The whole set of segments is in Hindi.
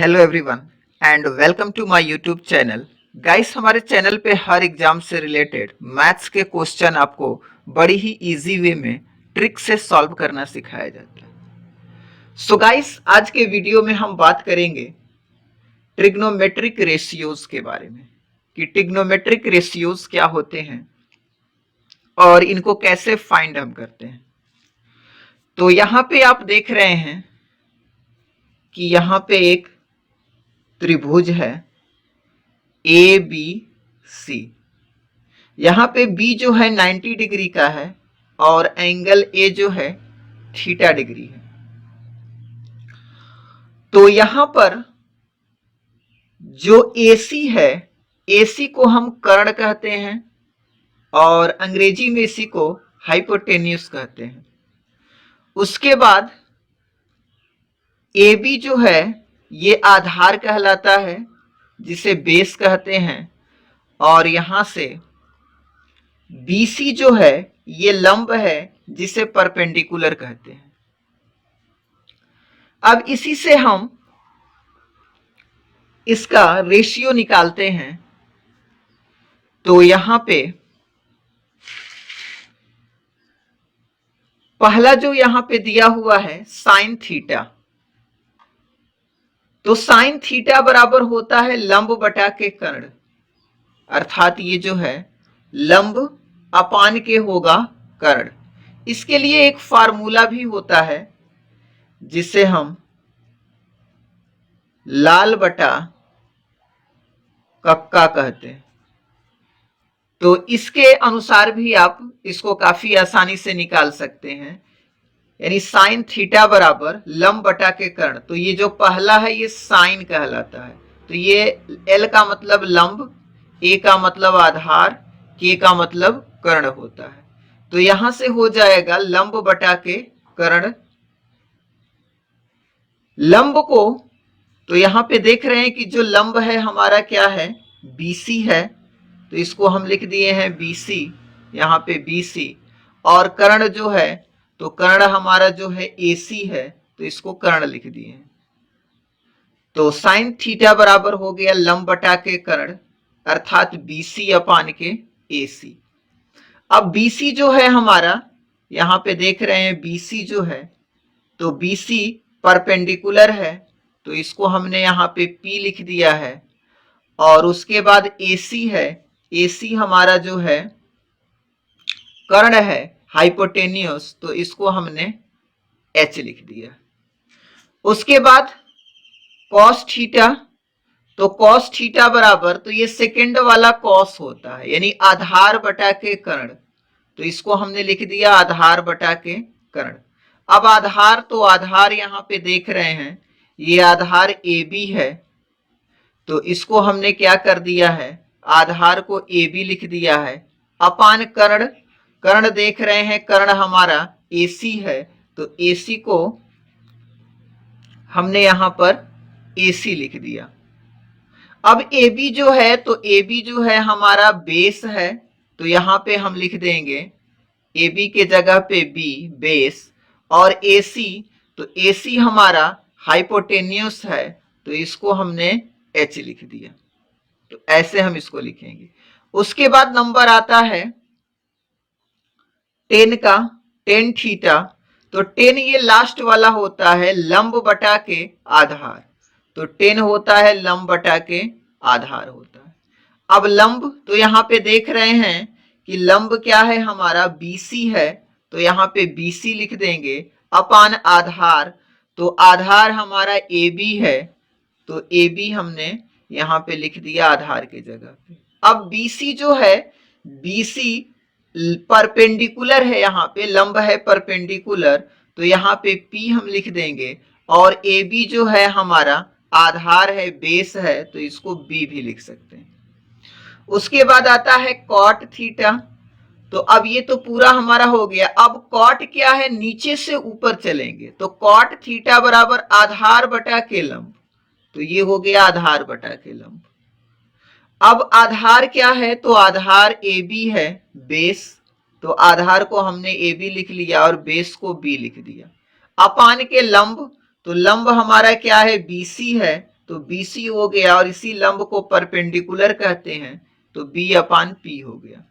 Hello everyone and welcome to my YouTube channel. Guys, हमारे चैनल पे हर एग्जाम से रिलेटेड मैथ्स के क्वेश्चन आपको बड़ी ही इजी वे में ट्रिक से सॉल्व करना सिखाया जाता है। सो गाइस, आज के वीडियो में हम बात करेंगे ट्रिग्नोमेट्रिक रेशियोज के बारे में कि ट्रिग्नोमेट्रिक रेशियोज क्या होते हैं और इनको कैसे फाइंड हम करते हैं। तो यहाँ पे आप देख रहे हैं कि यहाँ पे एक त्रिभुज है ए बी सी। यहाँ पे बी जो है 90 डिग्री का है और एंगल ए जो है थीटा डिग्री है। तो यहाँ पर जो AC है, AC को हम कर्ण कहते हैं और अंग्रेजी में इसी को हाइपोटेन्यूस कहते हैं। उसके बाद AB जो है ये आधार कहलाता है जिसे बेस कहते हैं और यहां से BC जो है ये लंब है जिसे परपेंडिकुलर कहते हैं। अब इसी से हम इसका रेशियो निकालते हैं। तो यहां पे पहला जो यहां पे दिया हुआ है साइन थीटा, तो साइन थीटा बराबर होता है लंब बटा के कर्ण, अर्थात ये जो है लंब अपान के होगा कर्ण। इसके लिए एक फार्मूला भी होता है जिसे हम लाल बटा कक्का कहते हैं। तो इसके अनुसार भी आप इसको काफी आसानी से निकाल सकते हैं, यानी साइन थीटा बराबर लंब बटा के कर्ण। तो ये जो पहला है ये साइन कहलाता है, तो ये एल का मतलब लंब, ए का मतलब आधार, के का मतलब कर्ण होता है। तो यहां से हो जाएगा लंब बटा के कर्ण। लंब को तो यहां पे देख रहे हैं कि जो लंब है हमारा क्या है, BC है, तो इसको हम लिख दिए हैं BC, यहाँ पे BC। और कर्ण जो है तो कर्ण हमारा जो है AC है, तो इसको कर्ण लिख दिए हैं। तो साइन थीटा बराबर हो गया लंब बटा के कर्ण, अर्थात BC अपान के AC। अब BC जो है हमारा, यहाँ पे देख रहे हैं BC जो है, तो BC परपेंडिकुलर है, तो इसको हमने यहाँ पे P लिख दिया है। और उसके बाद AC है, AC हमारा जो है कर्ण है हाइपोटेन्यूस, तो इसको हमने H लिख दिया। उसके बाद कॉस थीटा, तो कॉस थीटा बराबर, तो ये सेकंड वाला कॉस होता है यानी आधार बटा के कर्ण, तो इसको हमने लिख दिया आधार बटा के कर्ण। अब आधार, तो आधार यहाँ पे देख रहे हैं ये आधार AB है, तो इसको हमने क्या कर दिया है, आधार को AB लिख दिया है, अपान कर्ण। कर्ण देख रहे हैं कर्ण हमारा AC है, तो AC को हमने यहां पर AC लिख दिया। अब AB जो है, तो AB जो है हमारा बेस है, तो यहां पे हम लिख देंगे AB के जगह पे B बेस, और AC, तो AC हमारा हाइपोटेन्यूस है, तो इसको हमने H लिख दिया। तो ऐसे हम इसको लिखेंगे। उसके बाद नंबर आता है 10 का, 10 थीटा, तो 10 ये लास्ट वाला होता है लंब बटा के आधार, तो 10 होता है लंब बटा के आधार होता है। अब लंब, तो यहाँ पे देख रहे हैं कि लंब क्या है हमारा BC है, तो यहाँ पे BC लिख देंगे अपान आधार, तो आधार हमारा AB है, तो AB हमने यहाँ पे लिख दिया आधार के जगह पे। अब BC जो है, BC परपेंडिकुलर है, यहाँ पे लंब है परपेंडिकुलर, तो यहाँ पे P हम लिख देंगे, और AB जो है हमारा आधार है बेस है, तो इसको B भी लिख सकते हैं। उसके बाद आता है कॉट थीटा, तो अब ये तो पूरा हमारा हो गया। अब कॉट क्या है, नीचे से ऊपर चलेंगे, तो कॉट थीटा बराबर आधार बटा के लंब, तो ये हो गया आधार बटा के लंब। अब आधार क्या है, तो आधार AB है बेस, तो आधार को हमने AB लिख लिया और बेस को B लिख दिया। अपान के लंब, तो लंब हमारा क्या है BC है, तो BC हो गया, और इसी लंब को परपेंडिकुलर कहते हैं, तो B/P हो गया।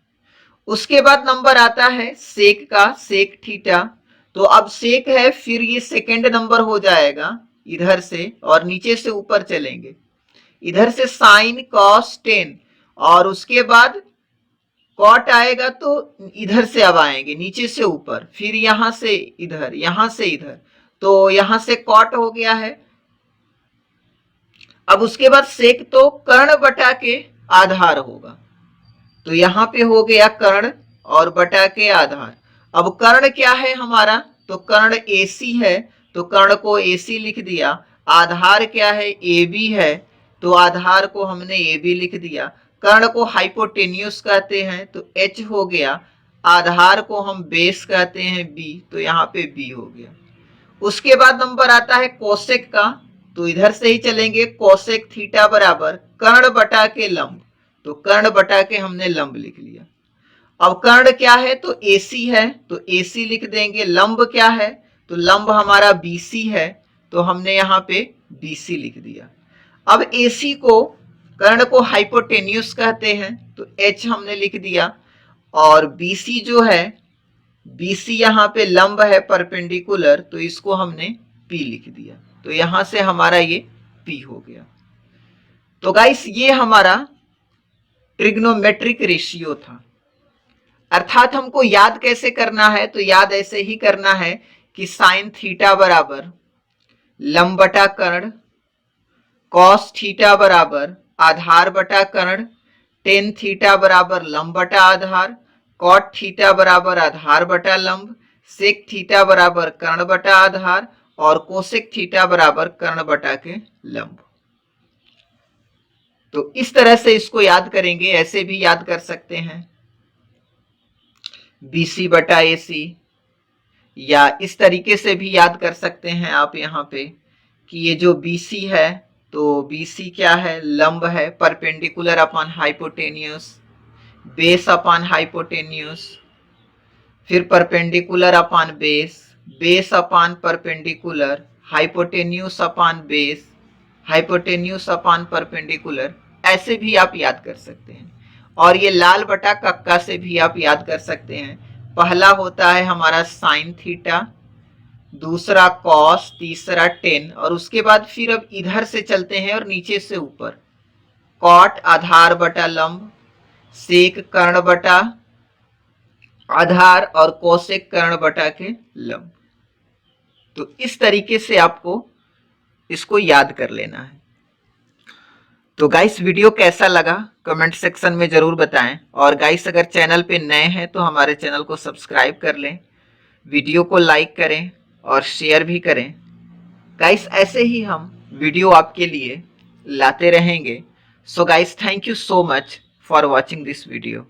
उसके बाद नंबर आता है सेक का, सेक थीटा। तो अब सेक है, फिर ये सेकेंड नंबर हो जाएगा इधर से, और नीचे से ऊपर चलेंगे, इधर से साइन कॉस टेन, और उसके बाद कॉट आएगा तो इधर से अब आएंगे नीचे से ऊपर, फिर यहां से इधर, यहां से इधर, तो यहां से कॉट हो गया है। अब उसके बाद सेक तो कर्ण बटा के आधार होगा, तो यहां पे हो गया कर्ण और बटा के आधार। अब कर्ण क्या है हमारा, तो कर्ण AC है, तो कर्ण को AC लिख दिया। आधार क्या है, AB है, तो आधार को हमने AB लिख दिया। कर्ण को हाइपोटेन्यूस कहते हैं, तो H हो गया। आधार को हम बेस कहते हैं B, तो यहाँ पे B हो गया। उसके बाद नंबर आता है कोसेक का, तो इधर से ही चलेंगे, कोसेक थीटा बराबर कर्ण बटा के लंब, तो कर्ण बटा के हमने लंब लिख लिया। अब कर्ण क्या है, तो AC है, तो AC लिख देंगे। लंब क्या है, तो लंब हमारा BC है, तो हमने यहाँ पे BC लिख दिया। अब AC को, कर्ण को हाइपोटेन्यूस कहते हैं, तो H हमने लिख दिया, और BC जो है, BC यहाँ पे लंब है परपेंडिकुलर, तो इसको हमने P लिख दिया, तो यहां से हमारा ये P हो गया। तो गाइस ये हमारा ट्रिग्नोमेट्रिक रेशियो था। अर्थात हमको याद कैसे करना है, तो याद ऐसे ही करना है कि साइन थीटा बराबर लंब बटा कर्ण, कॉस थीटा बराबर आधार बटा कर्ण, टेन थीटा बराबर लंब बटा आधार, कॉट थीटा बराबर आधार बटा लंब, सेक थीटा बराबर कर्ण बटा आधार, और कोसेक थीटा बराबर कर्ण बटा के लंब। तो इस तरह से इसको याद करेंगे। ऐसे भी याद कर सकते हैं BC बटा AC, या इस तरीके से भी याद कर सकते हैं आप यहाँ पे कि ये जो BC है, तो BC क्या है, लंब है perpendicular upon hypotenuse, base upon hypotenuse, फिर perpendicular upon base, base upon perpendicular, hypotenuse upon base, hypotenuse upon perpendicular. ऐसे भी आप याद कर सकते हैं। और ये लाल बटा कक्का से भी आप याद कर सकते हैं। पहला होता है हमारा साइन थीटा, दूसरा कॉस, तीसरा टेन, और उसके बाद फिर अब इधर से चलते हैं और नीचे से ऊपर, कॉट आधार बटा लंब, सेक कर्ण बटा आधार, और कोसेक कर्ण बटा के लंब। तो इस तरीके से आपको इसको याद कर लेना है। तो गाइस वीडियो कैसा लगा कमेंट सेक्शन में जरूर बताएं, और गाइस अगर चैनल पे नए हैं तो हमारे चैनल को सब्सक्राइब कर लें, वीडियो को लाइक करें और शेयर भी करें। गाइस ऐसे ही हम वीडियो आपके लिए लाते रहेंगे। So guys thank you so much for watching this video.